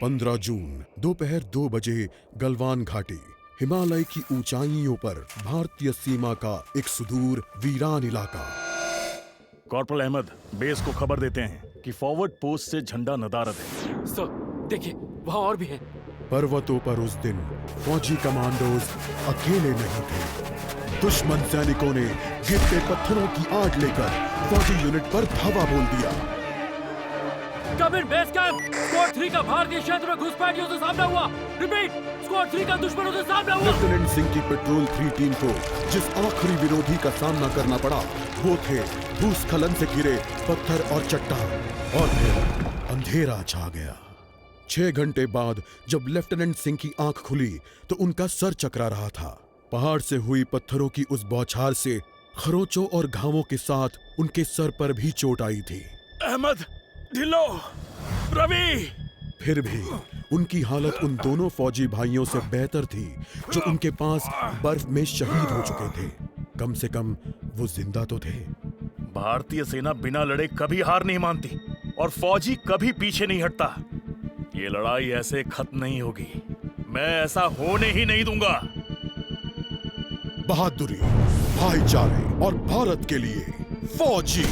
15 जून दोपहर 2 बजे गलवान घाटी, हिमालय की ऊंचाइयों पर भारतीय सीमा का एक सुदूर वीरान इलाका। कॉर्पोरल अहमद, बेस को खबर देते हैं कि फॉरवर्ड पोस्ट से झंडा नदारद है। सर, देखिए वहाँ और भी हैं। पर्वतों पर उस दिन फौजी कमांडोज अकेले नहीं थे। दुश्मन सैनिकों ने गिरते पत्थरों की आड़ लेकर फौजी यूनिट पर धावा बोल दिया। कम इन बेस कैंप, स्क्वाड 3 का भारतीय क्षेत्र में घुसपैठियों से सामना हुआ। रिपीट, स्क्वाड 3 का दुश्मनों से सामना हुआ। लेफ्टिनेंट सिंह की पेट्रोल 3 टीम को जिस आखिरी विरोधी का सामना करना पड़ा वो थे भूस्खलन से घिरे पत्थर और चट्टान। और फिर अंधेरा छा गया। 6 घंटे बाद जब लेफ्टिनेंट सिंह की आंख खुली तो उनका सर चकरा रहा था। पहाड़ से हुई पत्थरों की उस बौछार से खरोंचों और घावों के साथ उनके सर पर भी चोट आई थी। अहमद, ढिल्लो, रवि। फिर भी उनकी हालत उन दोनों फौजी भाइयों से बेहतर थी जो उनके पास बर्फ में शहीद हो चुके थे। कम से कम वो जिंदा तो थे। भारतीय सेना बिना लड़े कभी हार नहीं मानती और फौजी कभी पीछे नहीं हटता। ये लड़ाई ऐसे खत्म नहीं होगी। मैं ऐसा होने ही नहीं दूंगा। बहादुरी, भाईचारे और भारत के लिए फौजी।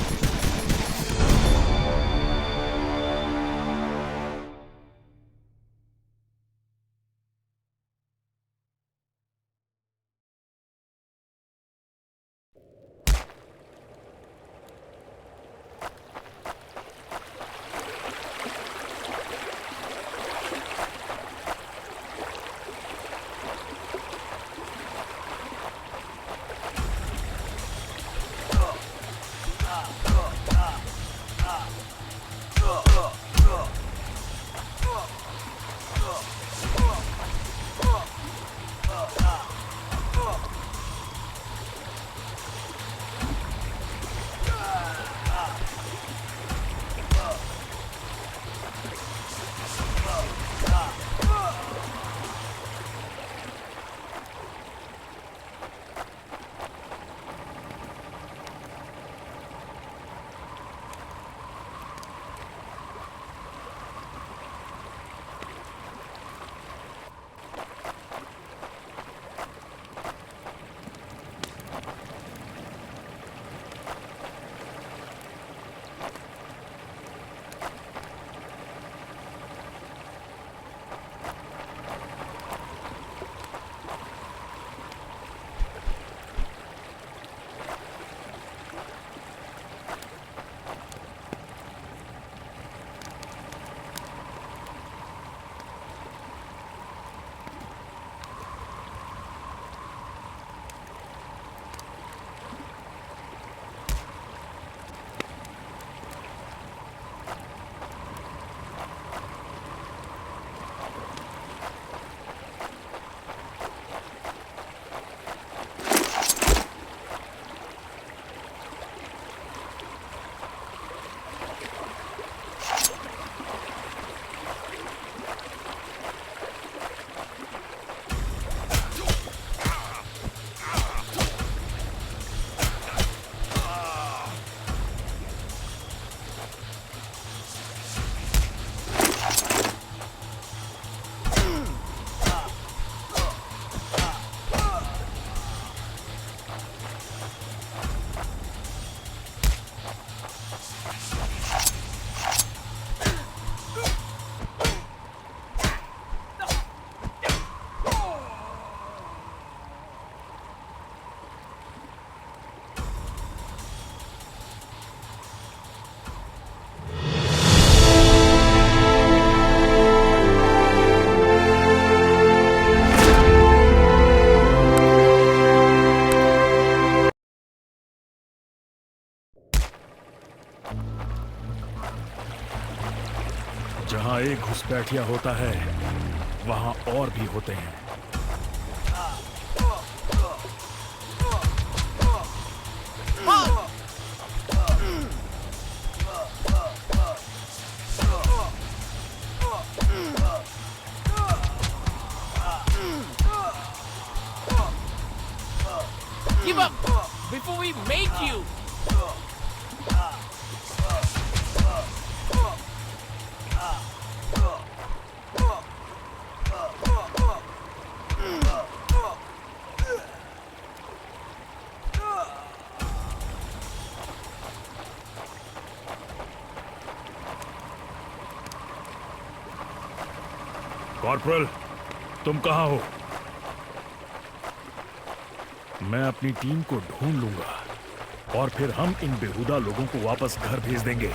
जहां एक घुसपैठिया होता है वहां और भी होते हैं। Give up before we make you. Corporal, तुम कहाँ हो? मैं अपनी टीम को ढूंढ लूंगा और फिर हम इन बेहुदा लोगों को वापस घर भेज देंगे।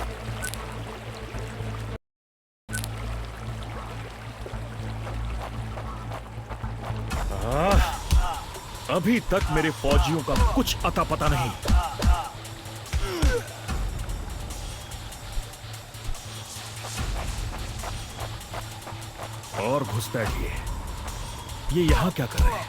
अभी तक मेरे फौजियों का कुछ अता पता नहीं। और घुसपैठिए, ये यहां क्या कर रहे हैं?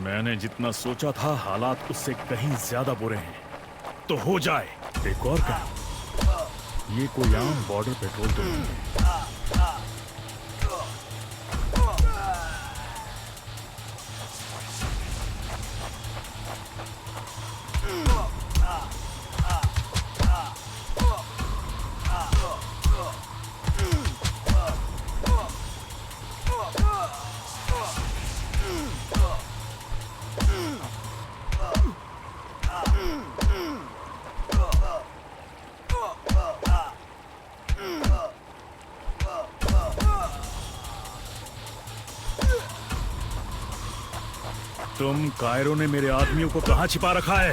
मैंने जितना सोचा था हालात उससे कहीं ज्यादा बुरे हैं। तो हो जाए। एक और क्या, ये कोई आम बॉर्डर पेट्रोल तो नहीं है। तुम कायरो ने मेरे आदमियों को कहां छिपा रखा है?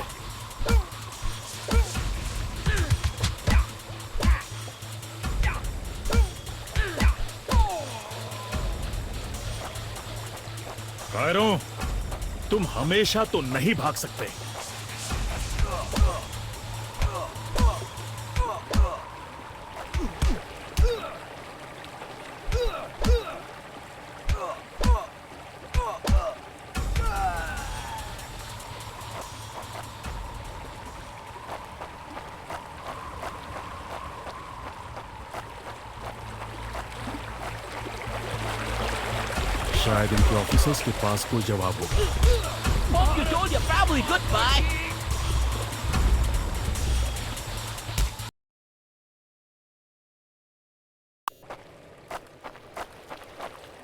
कायरो, तुम हमेशा तो नहीं भाग सकते। शायद इनके ऑफिसर्स के पास कोई जवाब होगा। Hope you told your family goodbye.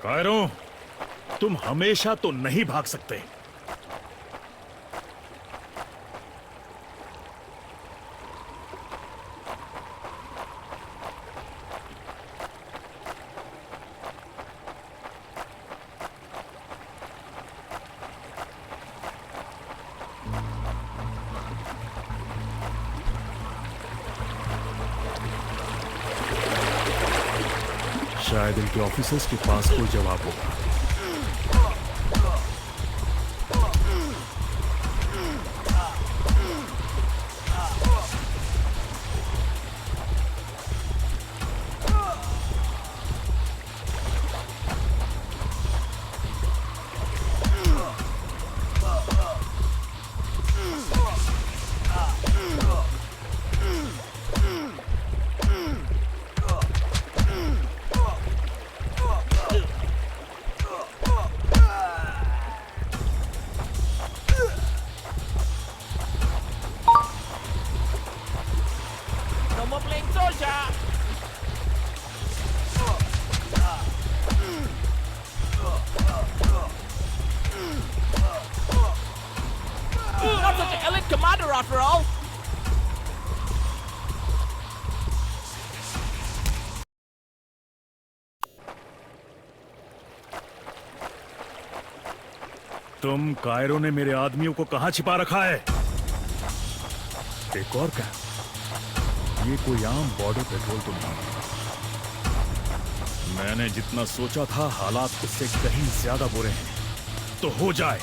Cairo, तुम हमेशा तो नहीं भाग सकते। शायद इनके ऑफिसर्स के पास कोई जवाब होगा। No more playing soldier. Not such an elite commander after all. तुम कायरो ने मेरे आदमियों को कहां छिपा रखा है? एक और क्या, ये कोई आम बॉर्डर पेट्रोल तो नहीं। मैंने जितना सोचा था हालात उससे कहीं ज्यादा बुरे हैं। तो हो जाए।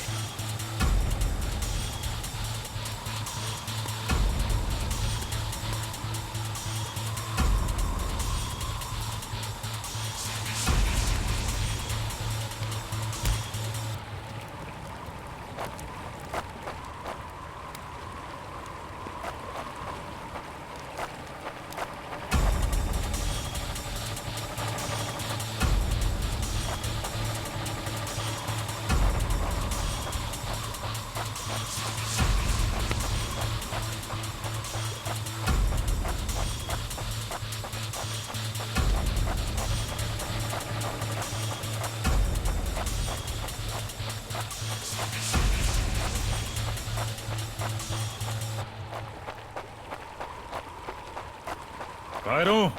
कायरों,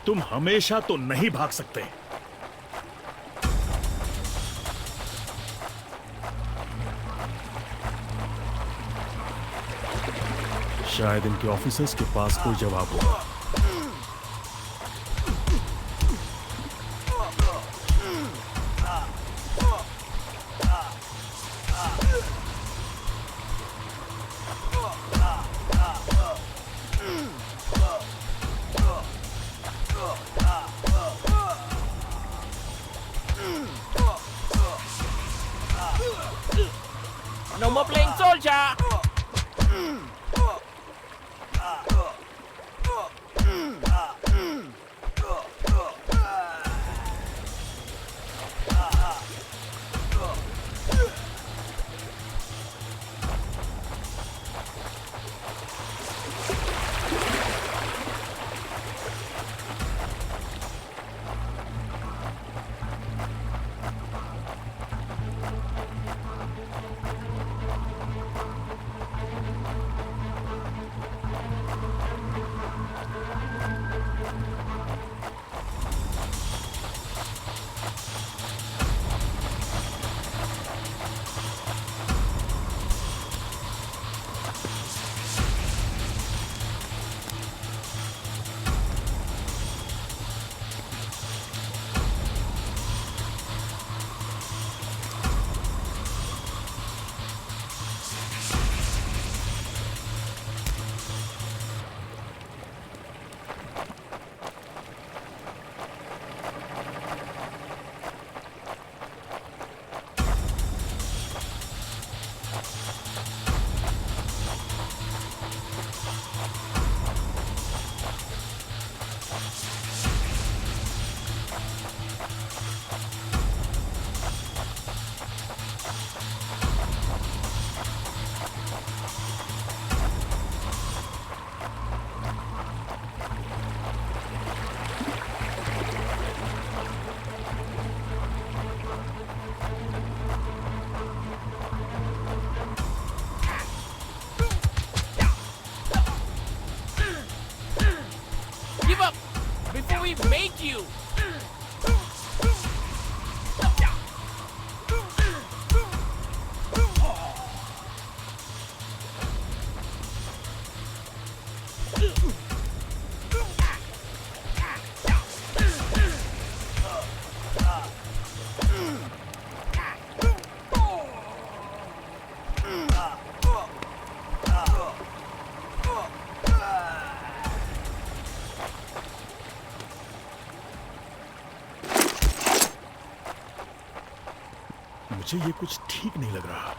तुम हमेशा तो नहीं भाग सकते। शायद इनके ऑफिसर्स के पास कोई जवाब हो। No more playing soldier. Give up before we make you. मुझे ये कुछ ठीक नहीं लग रहा।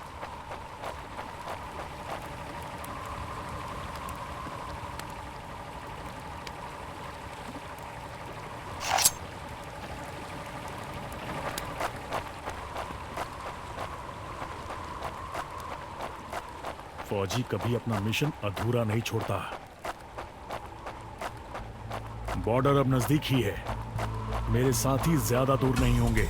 फौजी कभी अपना मिशन अधूरा नहीं छोड़ता। बॉर्डर अब नजदीक ही है। मेरे साथी ज्यादा दूर नहीं होंगे।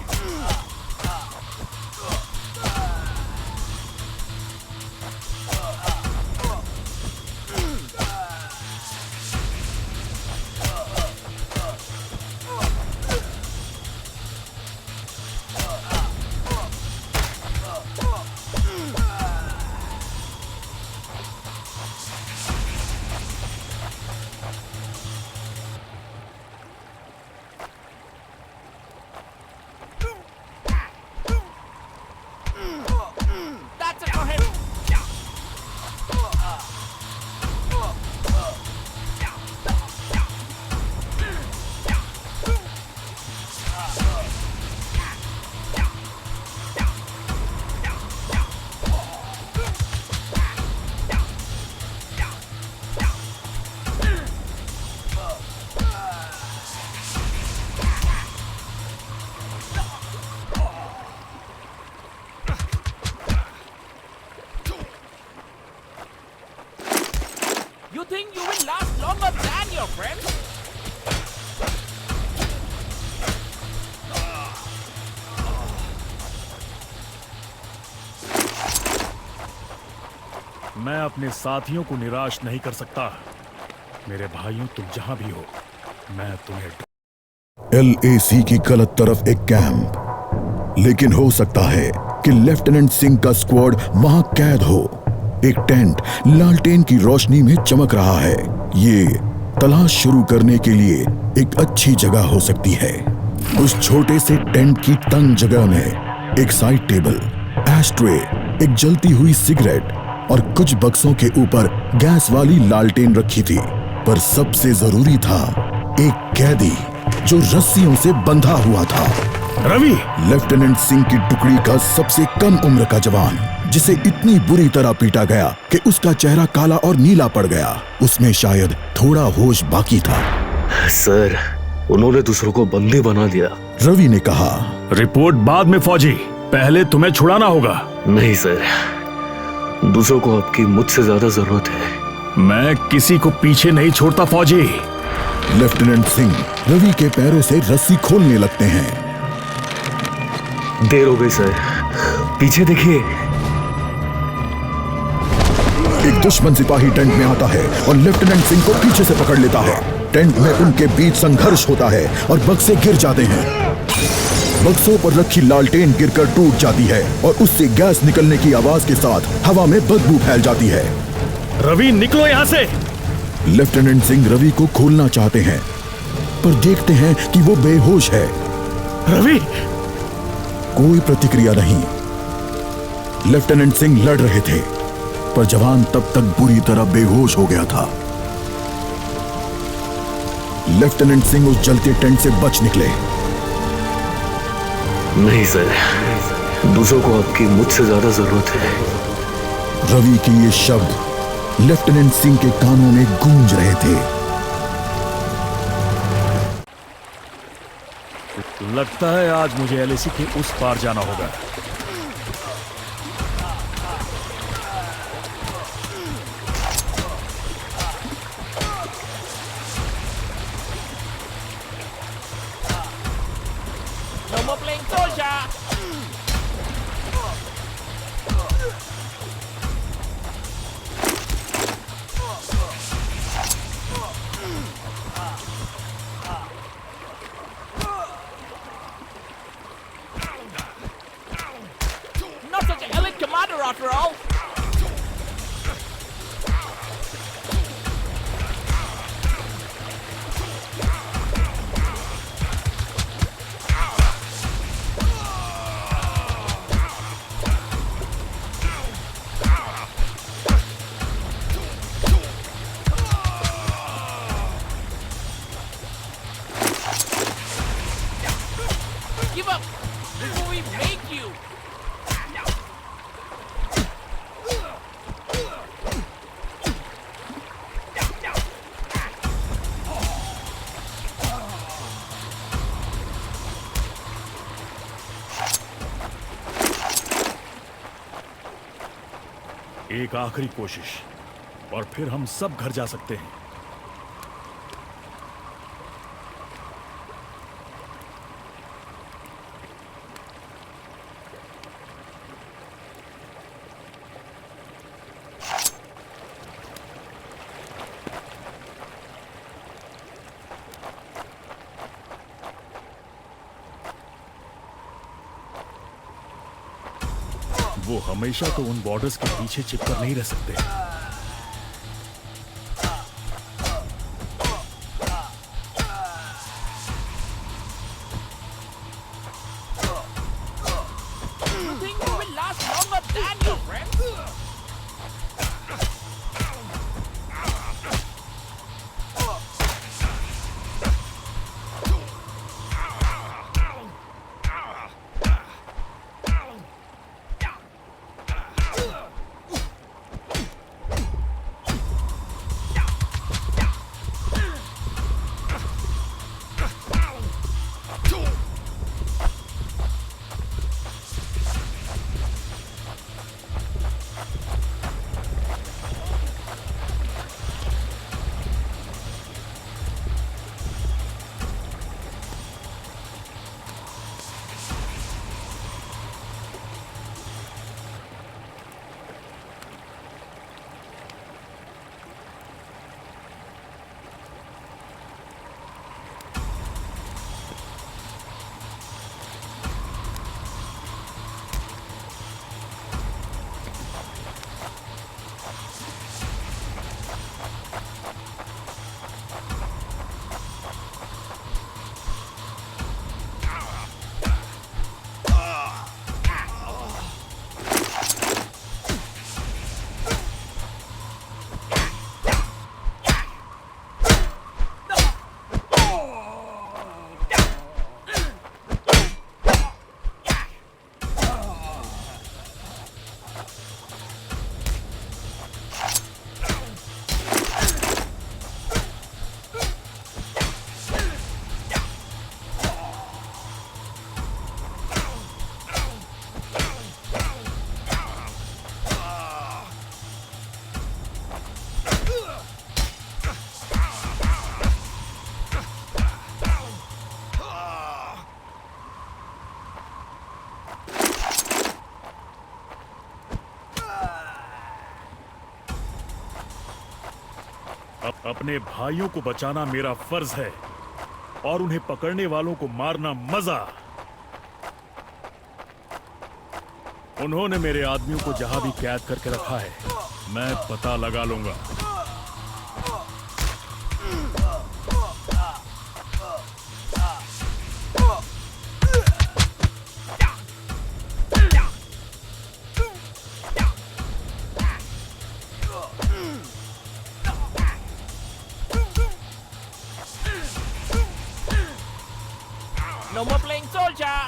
That's it for him. You think you will last longer than your friends? मैं अपने साथियों को निराश नहीं कर सकता। मेरे भाइयों, तुम जहां भी हो, मैं तुम्हें LAC की गलत तरफ एक कैंप, लेकिन हो सकता है कि लेफ्टिनेंट सिंह का स्क्वाड वहां कैद हो। एक टेंट लालटेन की रोशनी में चमक रहा है। ये तलाश शुरू करने के लिए एक अच्छी जगह हो सकती है। उस छोटे से टेंट की तंग जगह में एक साइड टेबल, एस्ट्रे, एक जलती हुई सिगरेट और कुछ बक्सों के ऊपर गैस वाली लालटेन रखी थी। पर सबसे जरूरी था एक कैदी जो रस्सियों से बंधा हुआ था। रवि! लेफ्टिनेंट सिंह की टुकड़ी का सबसे कम उम्र का जवान, जिसे इतनी बुरी तरह पीटा गया कि उसका चेहरा काला और नीला पड़ गया। उसमें शायद थोड़ा होश बाकी था। सर, उन्होंने दूसरों को बंदी बना दिया। रवि ने कहा। रिपोर्ट बाद में फौजी, पहले तुम्हें छुड़ाना होगा। नहीं सर, दूसरों को आपकी मुझसे ज्यादा जरूरत है। मैं किसी को पीछे नहीं छोड़ता फौजी। लेफ्टिनेंट सिंह रवि के पैरों से रस्सी खोलने लगते हैं। देर हो गई सर, पीछे देखिए। एक दुश्मन सिपाही टेंट में आता है और लेफ्टिनेंट सिंह को पीछे से पकड़ लेता है। टेंट में उनके बीच संघर्ष होता है और बक्से गिर जाते हैं। बक्सों पर रखी लालटेन गिरकर टूट जाती है और उससे गैस निकलने की आवाज के साथ हवा में बदबू फैल जाती है। रवि, निकलो यहां से! लेफ्टिनेंट सिंह रवि को खोलना चाहते हैं, पर देखते हैं कि वो बेहोश है। रवि! कोई प्रतिक्रिया नहीं। लेफ्टिनेंट सिंह लड़ रहे थे, पर जवान तब तक बुरी तरह बेहोश हो गया था। लेफ्टिनेंट सिंह उस जलते टेंट से बच निकले। नहीं सर, दूसरों को आपकी मुझसे ज्यादा जरूरत है। रवि के ये शब्द लेफ्टिनेंट सिंह के कानों में गूंज रहे थे। लगता है आज मुझे LAC के उस पार जाना होगा। No more playing soldier. Not such an elite commander after all. Give up before we make you. एक आखिरी कोशिश और फिर हम सब घर जा सकते हैं। वो हमेशा तो उन बॉर्डर्स के पीछे चिपकर नहीं रह सकते। You think you will last longer than your friends? अपने भाइयों को बचाना मेरा फर्ज है और उन्हें पकड़ने वालों को मारना मजा। उन्होंने मेरे आदमियों को जहां भी कैद करके रखा है, मैं पता लगा लूंगा। No more playing soldier.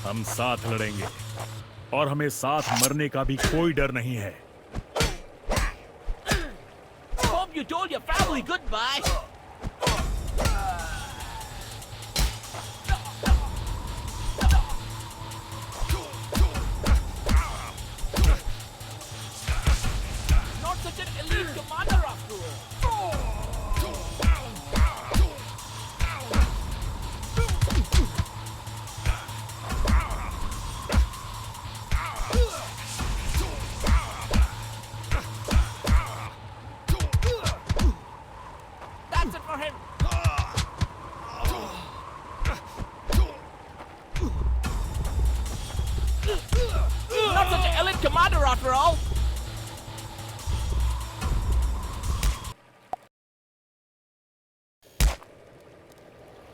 हम साथ लड़ेंगे और हमें साथ मरने का भी कोई डर नहीं है। Hope you told your family goodbye. Not such an elite commander after all. That's it for him. Not such an elite commander after all.